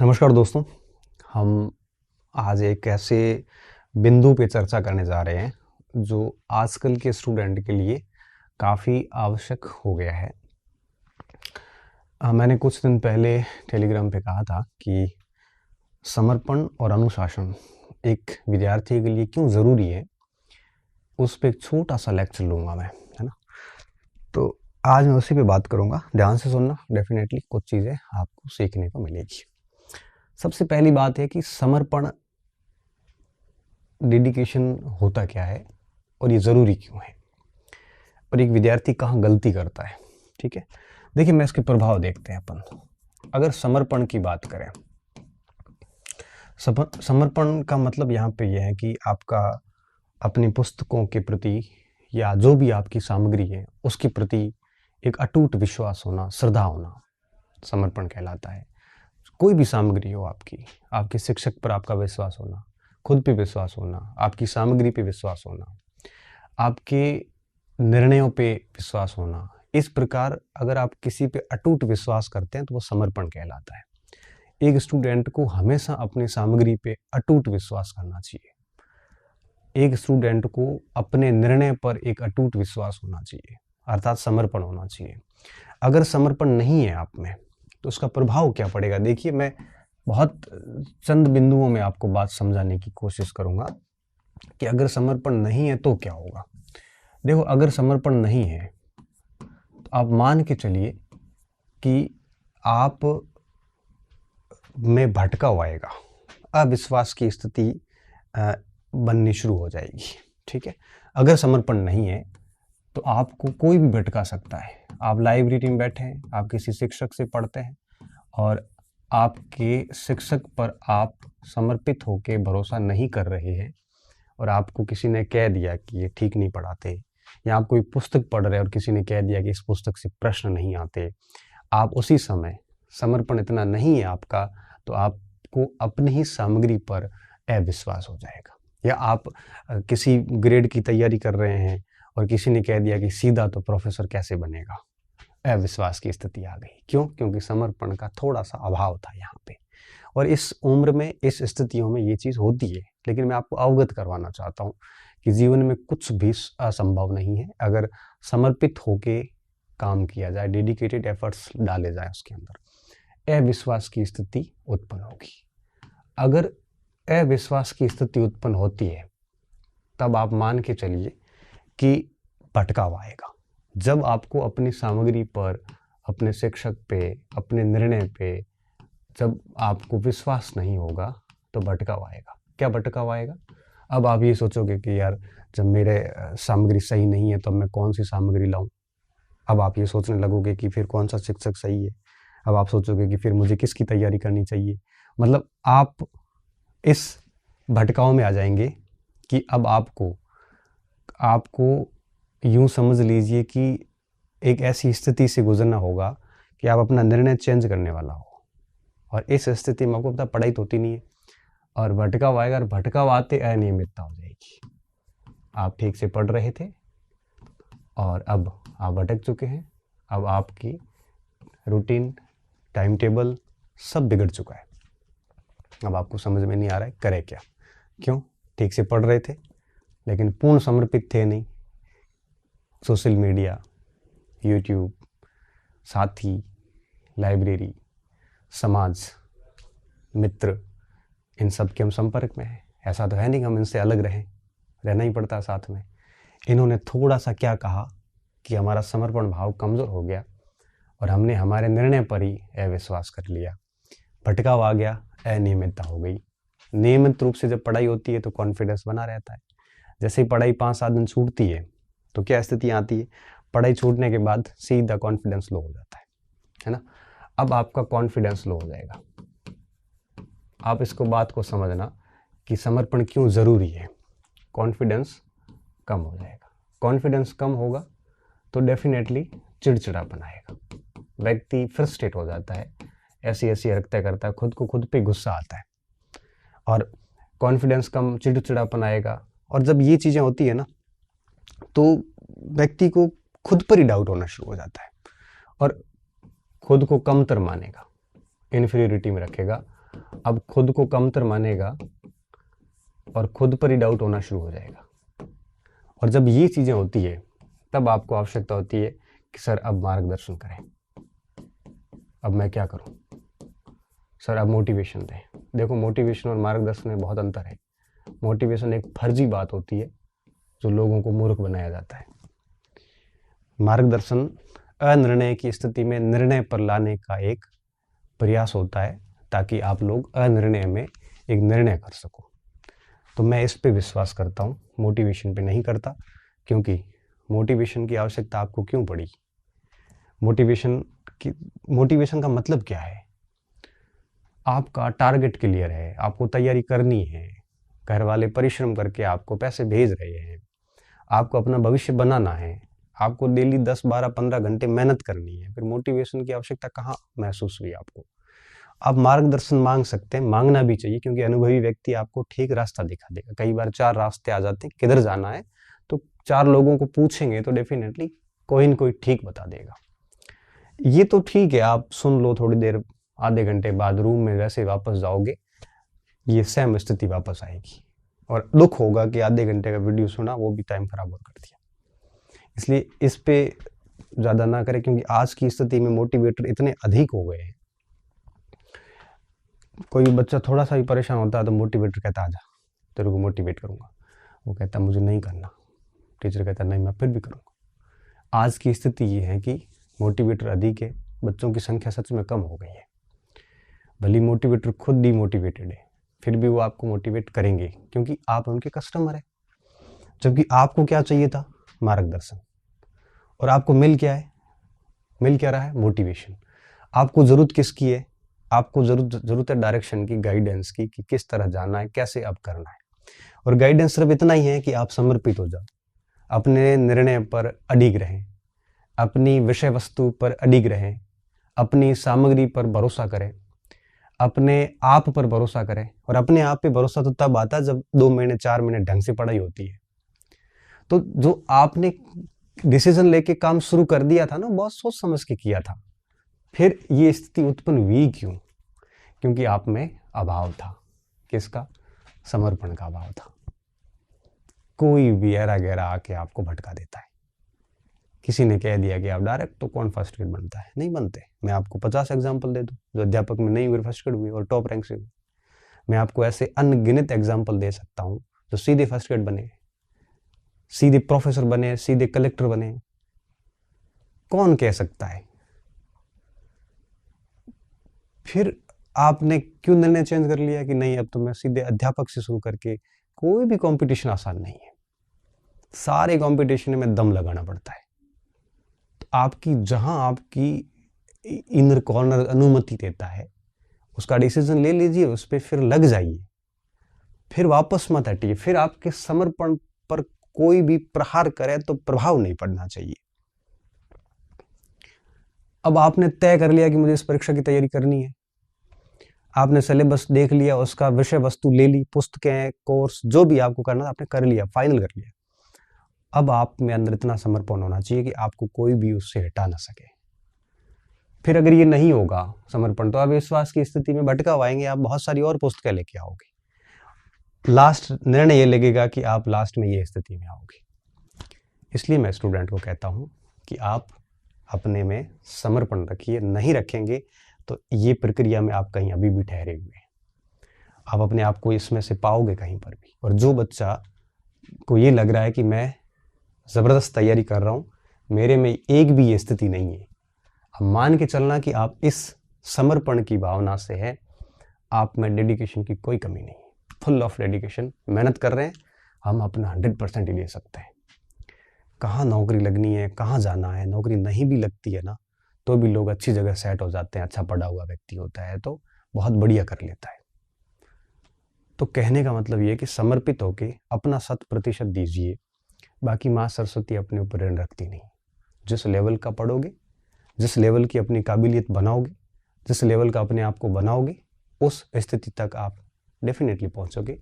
नमस्कार दोस्तों। हम आज एक ऐसे बिंदु पे चर्चा करने जा रहे हैं जो आजकल के स्टूडेंट के लिए काफ़ी आवश्यक हो गया है। मैंने कुछ दिन पहले टेलीग्राम पे कहा था कि समर्पण और अनुशासन एक विद्यार्थी के लिए क्यों ज़रूरी है, उस पे एक छोटा-सा लेक्चर लूँगा मैं, है ना? तो आज मैं उसी पे बात करूँगा। ध्यान से सुनना, डेफ़िनेटली कुछ चीज़ें आपको सीखने को मिलेगी। सबसे पहली बात है कि समर्पण, डेडिकेशन होता क्या है और ये ज़रूरी क्यों है, और एक विद्यार्थी कहाँ गलती करता है। ठीक है, देखिए मैं इसके प्रभाव देखते हैं अपन। अगर समर्पण की बात करें, समर्पण का मतलब यहाँ पे यह है कि आपका अपनी पुस्तकों के प्रति या जो भी आपकी सामग्री है उसके प्रति एक अटूट विश्वास होना, श्रद्धा होना समर्पण कहलाता है। कोई भी सामग्री हो आपकी, आपके शिक्षक पर आपका विश्वास होना, खुद पे विश्वास होना, आपकी सामग्री पे विश्वास होना, आपके निर्णयों पे विश्वास होना, इस प्रकार अगर आप किसी पे अटूट विश्वास करते हैं तो वो समर्पण कहलाता है। एक स्टूडेंट को हमेशा अपनी सामग्री पे अटूट विश्वास करना चाहिए। एक स्टूडेंट को अपने निर्णय पर एक अटूट विश्वास होना चाहिए, अर्थात समर्पण होना चाहिए। अगर समर्पण नहीं है आप में तो उसका प्रभाव क्या पड़ेगा। देखिए मैं बहुत चंद बिंदुओं में आपको बात समझाने की कोशिश करूंगा कि अगर समर्पण नहीं है तो क्या होगा। देखो, अगर समर्पण नहीं है तो आप मान के चलिए कि आप में भटकाव आएगा, अविश्वास की स्थिति बननी शुरू हो जाएगी। ठीक है, अगर समर्पण नहीं है तो आपको कोई भी भटका सकता है। आप लाइब्रेरी में बैठे हैं, आप किसी शिक्षक से पढ़ते हैं और आपके शिक्षक पर आप समर्पित होकर भरोसा नहीं कर रहे हैं और आपको किसी ने कह दिया कि ये ठीक नहीं पढ़ाते, या आप कोई पुस्तक पढ़ रहे हैं और किसी ने कह दिया कि इस पुस्तक से प्रश्न नहीं आते, आप उसी समय, समर्पण इतना नहीं है आपका, तो आपको अपनी ही सामग्री पर अविश्वास हो जाएगा। या आप किसी ग्रेड की तैयारी कर रहे हैं और किसी ने कह दिया कि सीधा तो प्रोफेसर कैसे बनेगा, अविश्वास की स्थिति आ गई। क्यों? क्योंकि समर्पण का थोड़ा सा अभाव था यहाँ पे। और इस उम्र में, इस स्थितियों में ये चीज़ होती है, लेकिन मैं आपको अवगत करवाना चाहता हूँ कि जीवन में कुछ भी असंभव नहीं है अगर समर्पित होके काम किया जाए, डेडिकेटेड एफर्ट्स डाले जाए उसके अंदर। अविश्वास की स्थिति उत्पन्न होगी। अगर अविश्वास की स्थिति उत्पन्न होती है तब आप मान के चलिए कि भटकाव आएगा। जब आपको अपनी सामग्री पर, अपने शिक्षक पे, अपने निर्णय पे जब आपको विश्वास नहीं होगा तो भटकाव आएगा। क्या भटकाव आएगा? अब आप ये सोचोगे कि यार जब मेरे सामग्री सही नहीं है तो मैं कौन सी सामग्री लाऊं। अब आप ये सोचने लगोगे कि फिर कौन सा शिक्षक सही है। अब आप सोचोगे कि फिर मुझे किसकी तैयारी करनी चाहिए। मतलब आप इस भटकाव में आ जाएंगे कि अब आपको यूं समझ लीजिए कि एक ऐसी स्थिति से गुजरना होगा कि आप अपना निर्णय चेंज करने वाला हो, और इस स्थिति में आपको पता पढ़ाई तो होती नहीं है और भटकाव आएगा, और भटकाव आते अनियमितता हो जाएगी। आप ठीक से पढ़ रहे थे और अब आप भटक चुके हैं। अब आपकी रूटीन, टाइम टेबल सब बिगड़ चुका है। अब आपको समझ में नहीं आ रहा है करे क्या। क्यों? ठीक से पढ़ रहे थे लेकिन पूर्ण समर्पित थे नहीं। सोशल मीडिया, यूट्यूब, साथी, लाइब्रेरी, समाज, मित्र, इन सब के हम संपर्क में हैं। ऐसा तो है नहीं कि हम इनसे अलग रहें, रहना ही पड़ता है साथ में। इन्होंने थोड़ा सा क्या कहा कि हमारा समर्पण भाव कमज़ोर हो गया और हमने हमारे निर्णय पर ही अविश्वास कर लिया। भटकाव आ गया, अनियमितता हो गई। नियमित रूप से जब पढ़ाई होती है तो कॉन्फिडेंस बना रहता है। जैसे ही पढ़ाई 5-7 दिन छूटती है तो क्या स्थिति आती है? पढ़ाई छूटने के बाद सीधा कॉन्फिडेंस लो हो जाता है ना। अब आपका कॉन्फिडेंस लो हो जाएगा। आप इसको बात को समझना कि समर्पण क्यों ज़रूरी है। कॉन्फिडेंस कम हो जाएगा। कॉन्फिडेंस कम होगा तो डेफिनेटली चिड़चिड़ापन आएगा, व्यक्ति फ्रस्ट्रेट हो जाता है, ऐसी हरकतें करता है, खुद को खुद पे गुस्सा आता है, और कॉन्फिडेंस कम, चिड़चिड़ापन आएगा। और जब ये चीज़ें होती है ना तो व्यक्ति को खुद पर ही डाउट होना शुरू हो जाता है और खुद को कमतर मानेगा, इन्फीरियरिटी में रखेगा अब खुद को कमतर मानेगा और खुद पर ही डाउट होना शुरू हो जाएगा। और जब ये चीज़ें होती है तब आपको आवश्यकता होती है कि सर अब मार्गदर्शन करें, अब मैं क्या करूं, सर अब मोटिवेशन दें। देखो, मोटिवेशन और मार्गदर्शन में बहुत अंतर है। मोटिवेशन एक फर्जी बात होती है जो लोगों को मूर्ख बनाया जाता है। मार्गदर्शन अनिर्णय की स्थिति में निर्णय पर लाने का एक प्रयास होता है ताकि आप लोग अनिर्णय में एक निर्णय कर सको। तो मैं इस पे विश्वास करता हूँ, मोटिवेशन पे नहीं करता। क्योंकि मोटिवेशन की आवश्यकता आपको क्यों पड़ी? मोटिवेशन का मतलब क्या है? आपका टारगेट क्लियर है, आपको तैयारी करनी है, घर वाले परिश्रम करके आपको पैसे भेज रहे हैं, आपको अपना भविष्य बनाना है, आपको डेली 10, 12, 15 घंटे मेहनत करनी है। फिर मोटिवेशन की आवश्यकता कहाँ महसूस हुई आपको? आप मार्गदर्शन मांग सकते हैं, मांगना भी चाहिए, क्योंकि अनुभवी व्यक्ति आपको ठीक रास्ता दिखा देगा। कई बार 4 रास्ते आ जाते हैं, किधर जाना है, तो 4 लोगों को पूछेंगे तो डेफिनेटली कोई न कोई ठीक बता देगा। ये तो ठीक है, आप सुन लो थोड़ी देर, आधे घंटे बाद रूम में वैसे वापस जाओगे, ये सेम स्थिति वापस आएगी और दुख होगा कि आधे घंटे का वीडियो सुना, वो भी टाइम खराब कर दिया। इसलिए इस पे ज़्यादा ना करें, क्योंकि आज की स्थिति में मोटिवेटर इतने अधिक हो गए हैं। कोई बच्चा थोड़ा सा भी परेशान होता है तो मोटिवेटर कहता आजा तेरे को मोटिवेट करूँगा, वो कहता मुझे नहीं करना, टीचर कहता नहीं मैं फिर भी करूँगा। आज की स्थिति ये है कि मोटिवेटर अधिक है, बच्चों की संख्या सच में कम हो गई है। भले मोटिवेटर खुद डिमोटिवेटेड है, फिर भी वो आपको मोटिवेट करेंगे क्योंकि आप उनके कस्टमर हैं। जबकि आपको क्या चाहिए था? मार्गदर्शन। और आपको मिल क्या है? मिल क्या रहा है? मोटिवेशन। आपको ज़रूरत किसकी है? आपको ज़रूरत है डायरेक्शन की, गाइडेंस की, कि किस तरह जाना है, कैसे अब करना है। और गाइडेंस सिर्फ इतना ही है कि आप समर्पित हो जाओ, अपने निर्णय पर अडिग रहें, अपनी विषय वस्तु पर अडिग रहें, अपनी सामग्री पर भरोसा करें, अपने आप पर भरोसा करें। और अपने आप पे भरोसा तो तब आता है जब 2 महीने 4 महीने ढंग से पढ़ाई होती है। तो जो आपने डिसीजन लेके काम शुरू कर दिया था ना, बहुत सोच समझ के किया था, फिर ये स्थिति उत्पन्न हुई क्यों? क्योंकि आप में अभाव था। किसका? समर्पण का अभाव था। कोई भी ऐरा गहरा आके आपको भटका देता है। किसी ने कह दिया कि आप डायरेक्ट तो कौन फर्स्ट ग्रेड बनता है? नहीं बनते। मैं आपको 50 एग्जाम्पल दे दूं जो अध्यापक में नहीं हुए फर्स्ट ग्रेड हुए और टॉप रैंक से हुए। मैं आपको ऐसे अनगिनत एग्जाम्पल दे सकता हूं जो सीधे फर्स्ट ग्रेड बने, सीधे प्रोफेसर बने, सीधे कलेक्टर बने। कौन कह सकता है? फिर आपने क्यों निर्णय चेंज कर लिया कि नहीं अब तो मैं सीधे अध्यापक से शुरू करके? कोई भी कंपटीशन आसान नहीं है, सारे कंपटीशन में दम लगाना पड़ता है। तो आपकी जहां आपकी इनर कॉर्नर अनुमति देता है उसका डिसीजन ले लीजिए, उस पर फिर लग जाइए, फिर वापस मत हटिए। फिर आपके समर्पण पर कोई भी प्रहार करे तो प्रभाव नहीं पड़ना चाहिए। अब आपने तय कर लिया कि मुझे इस परीक्षा की तैयारी करनी है, आपने सिलेबस देख लिया, उसका विषय वस्तु ले ली, पुस्तकें, कोर्स, जो भी आपको करना आपने कर लिया, फाइनल कर लिया। अब आप में अंदर इतना समर्पण होना चाहिए कि आपको कोई भी उससे हटा ना सके। फिर अगर ये नहीं होगा समर्पण, तो आप विश्वास की स्थिति में भटका आएंगे, आप बहुत सारी और पुस्तकें लेके आओगे। लास्ट निर्णय ये लगेगा कि आप लास्ट में ये स्थिति में आओगे। इसलिए मैं स्टूडेंट को कहता हूं कि आप अपने में समर्पण रखिए। नहीं रखेंगे तो ये प्रक्रिया में आप कहीं अभी भी ठहरे हुए हैं। आप अपने आप को इसमें से पाओगे कहीं पर भी। और जो बच्चा को ये लग रहा है कि मैं ज़बरदस्त तैयारी कर रहा हूँ, मेरे में एक भी ये स्थिति नहीं है, अब मान के चलना कि आप इस समर्पण की भावना से है, आप में डेडिकेशन की कोई कमी नहीं है। फुल ऑफ डेडिकेशन, मेहनत कर रहे हैं, हम अपना 100% ही दे सकते हैं। कहाँ नौकरी लगनी है, कहाँ जाना है, नौकरी नहीं भी लगती है ना तो भी लोग अच्छी जगह सेट हो जाते हैं। अच्छा पढ़ा हुआ व्यक्ति होता है तो बहुत बढ़िया कर लेता है। तो कहने का मतलब ये कि समर्पित होके अपना 100% दीजिए। बाकी माँ सरस्वती अपने ऊपर ऋण रखती नहीं। जिस लेवल का पढ़ोगे, जिस लेवल की अपनी काबिलियत बनाओगे, जिस लेवल का अपने आप को बनाओगे, उस स्थिति तक आप डेफिनेटली पहुंचोगे।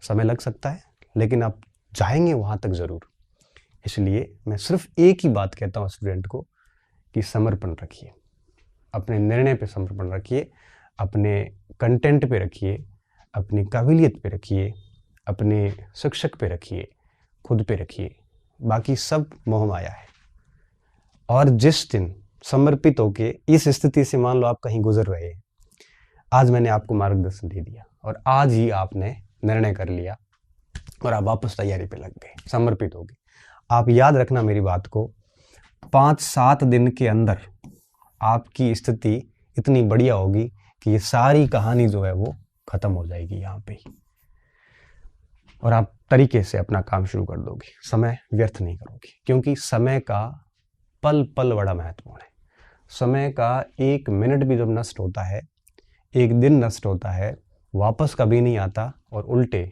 समय लग सकता है लेकिन आप जाएंगे वहां तक जरूर। इसलिए मैं सिर्फ एक ही बात कहता हूँ स्टूडेंट को कि समर्पण रखिए, अपने निर्णय पे समर्पण रखिए। अपने कंटेंट पे रखिए, अपनी काबिलियत पे रखिए, अपने शिक्षक पे रखिए, खुद पे रखिए, बाकी सब मोह माया है। और जिस दिन समर्पित होके इस स्थिति से मान लो आप कहीं गुजर रहे हैं, आज मैंने आपको मार्गदर्शन दे दिया और आज ही आपने निर्णय कर लिया और आप वापस तैयारी पे लग गए, समर्पित हो गए। आप याद रखना मेरी बात को, 5-7 दिन के अंदर आपकी स्थिति इतनी बढ़िया होगी कि ये सारी कहानी जो है वो खत्म हो जाएगी यहाँ पे ही, और आप तरीके से अपना काम शुरू कर दोगे, समय व्यर्थ नहीं करोगे। क्योंकि समय का पल पल बड़ा महत्वपूर्ण है। समय का 1 मिनट भी जब नष्ट होता है, 1 दिन नष्ट होता है, वापस कभी नहीं आता, और उल्टे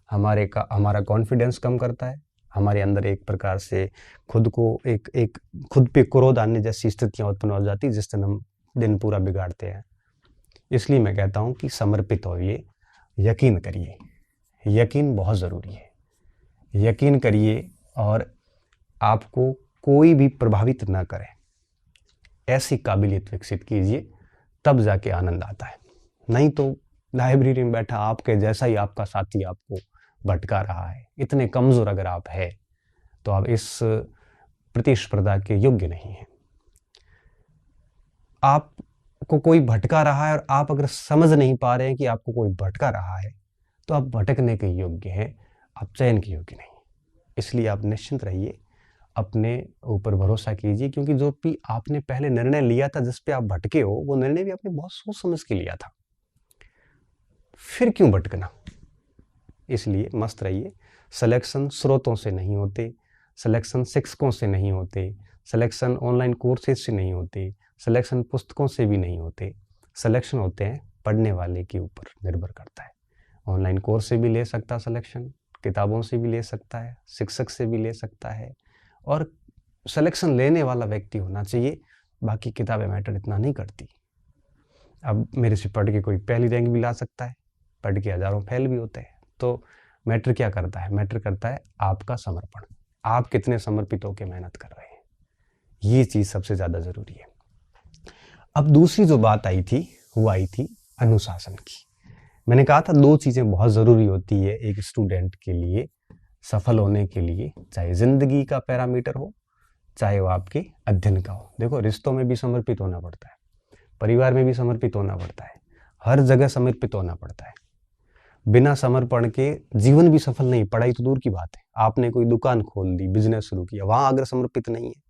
हमारा कॉन्फिडेंस कम करता है, हमारे अंदर एक प्रकार से खुद को एक खुद पे क्रोध आने जैसी स्थितियां उत्पन्न हो जाती, जिस दिन हम दिन पूरा बिगाड़ते हैं। इसलिए मैं कहता हूं कि समर्पित होइए, यकीन करिए, यकीन बहुत ज़रूरी है। यकीन करिए और आपको कोई भी प्रभावित ना करे, ऐसी काबिलियत विकसित कीजिए, तब जाके आनंद आता है। नहीं तो लाइब्रेरी में बैठा आपके जैसा ही आपका साथी आपको भटका रहा है, इतने कमज़ोर अगर आप है तो आप इस प्रतिस्पर्धा के योग्य नहीं हैं। आपको कोई भटका रहा है और आप अगर समझ नहीं पा रहे हैं कि आपको कोई भटका रहा है, तो आप भटकने के योग्य हैं, आप चयन के योग्य नहीं। इसलिए आप निश्चिंत रहिए, अपने ऊपर भरोसा कीजिए, क्योंकि जो भी आपने पहले निर्णय लिया था, जिस पे आप भटके हो, वो निर्णय भी आपने बहुत सोच समझ के लिया था। फिर क्यों भटकना? इसलिए मस्त रहिए। सिलेक्शन स्रोतों से नहीं होते, सिलेक्शन शिक्षकों से नहीं होते, सिलेक्शन ऑनलाइन कोर्सेज से नहीं होते, सिलेक्शन पुस्तकों से भी नहीं होते। सिलेक्शन होते हैं पढ़ने वाले के ऊपर निर्भर करता है। ऑनलाइन कोर्स से भी ले सकता सिलेक्शन, किताबों से भी ले सकता है, शिक्षक से भी ले सकता है, और सिलेक्शन लेने वाला व्यक्ति होना चाहिए। बाकी किताबें मैटर इतना नहीं करती। अब मेरे से पढ़ के कोई पहली रैंक भी ला सकता है, पढ़ के हज़ारों फेल भी होते हैं। तो मैटर क्या करता है? मैटर करता है आपका समर्पण, आप कितने समर्पित होकर मेहनत कर रहे हैं। ये चीज़ सबसे ज़्यादा ज़रूरी है। अब दूसरी जो बात आई थी, वो आई थी अनुशासन की। मैंने कहा था 2 चीज़ें बहुत ज़रूरी होती है एक स्टूडेंट के लिए सफल होने के लिए, चाहे ज़िंदगी का पैरामीटर हो, चाहे वो आपके अध्ययन का हो। देखो, रिश्तों में भी समर्पित होना पड़ता है, परिवार में भी समर्पित होना पड़ता है, हर जगह समर्पित होना पड़ता है। बिना समर्पण के जीवन भी सफल नहीं, पढ़ाई तो दूर की बात है। आपने कोई दुकान खोल दी, बिजनेस शुरू किया, वहाँ अगर समर्पित नहीं है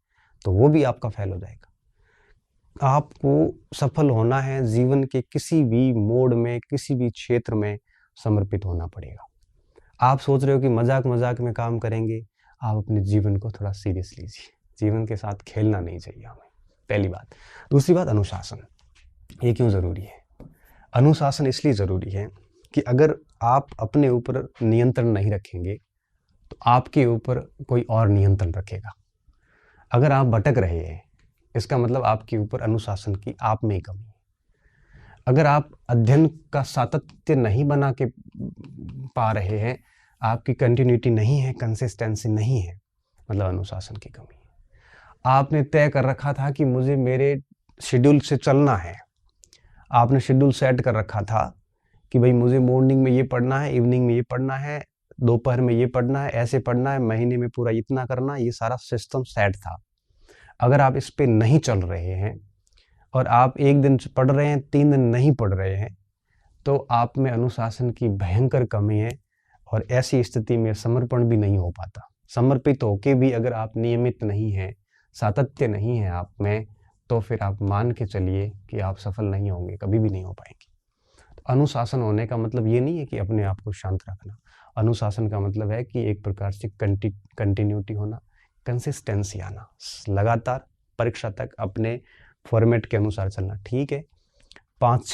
तो वो भी आपका फेल हो जाएगा। आपको सफल होना है, जीवन के किसी भी मोड़ में, किसी भी क्षेत्र में समर्पित होना पड़ेगा। आप सोच रहे हो कि मजाक मजाक में काम करेंगे, आप अपने जीवन को थोड़ा सीरियस लीजिए। जीवन के साथ खेलना नहीं चाहिए हमें, पहली बात। दूसरी बात, अनुशासन। ये क्यों ज़रूरी है? अनुशासन इसलिए ज़रूरी है कि अगर आप अपने ऊपर नियंत्रण नहीं रखेंगे तो आपके ऊपर कोई और नियंत्रण रखेगा। अगर आप भटक रहे हैं, इसका मतलब आपके ऊपर अनुशासन की आप में ही कमी है। अगर आप अध्ययन का सातत्य नहीं बना के पा रहे हैं, आपकी कंटिन्यूटी नहीं है, कंसिस्टेंसी नहीं है, मतलब अनुशासन की कमी है। आपने तय कर रखा था कि मुझे मेरे शेड्यूल से चलना है, आपने शेड्यूल सेट कर रखा था कि भाई मुझे मॉर्निंग में ये पढ़ना है, इवनिंग में ये पढ़ना है, दोपहर में ये पढ़ना है, ऐसे पढ़ना है, महीने में पूरा इतना करना, ये सारा सिस्टम सेट था। अगर आप इस पे नहीं चल रहे हैं और आप 1 दिन पढ़ रहे हैं, 3 दिन नहीं पढ़ रहे हैं, तो आप में अनुशासन की भयंकर कमी है, और ऐसी स्थिति में समर्पण भी नहीं हो पाता। समर्पित होके भी अगर आप नियमित नहीं हैं, सातत्य नहीं है आप में, तो फिर आप मान के चलिए कि आप सफल नहीं होंगे, कभी भी नहीं हो पाएंगे। तो अनुशासन होने का मतलब ये नहीं है कि अपने आप को शांत रखना। अनुशासन का मतलब है कि एक प्रकार से कंटिन्यूटी होना, कंसिस्टेंसी आना, लगातार परीक्षा तक अपने फॉर्मेट के अनुसार चलना। ठीक है, 5-6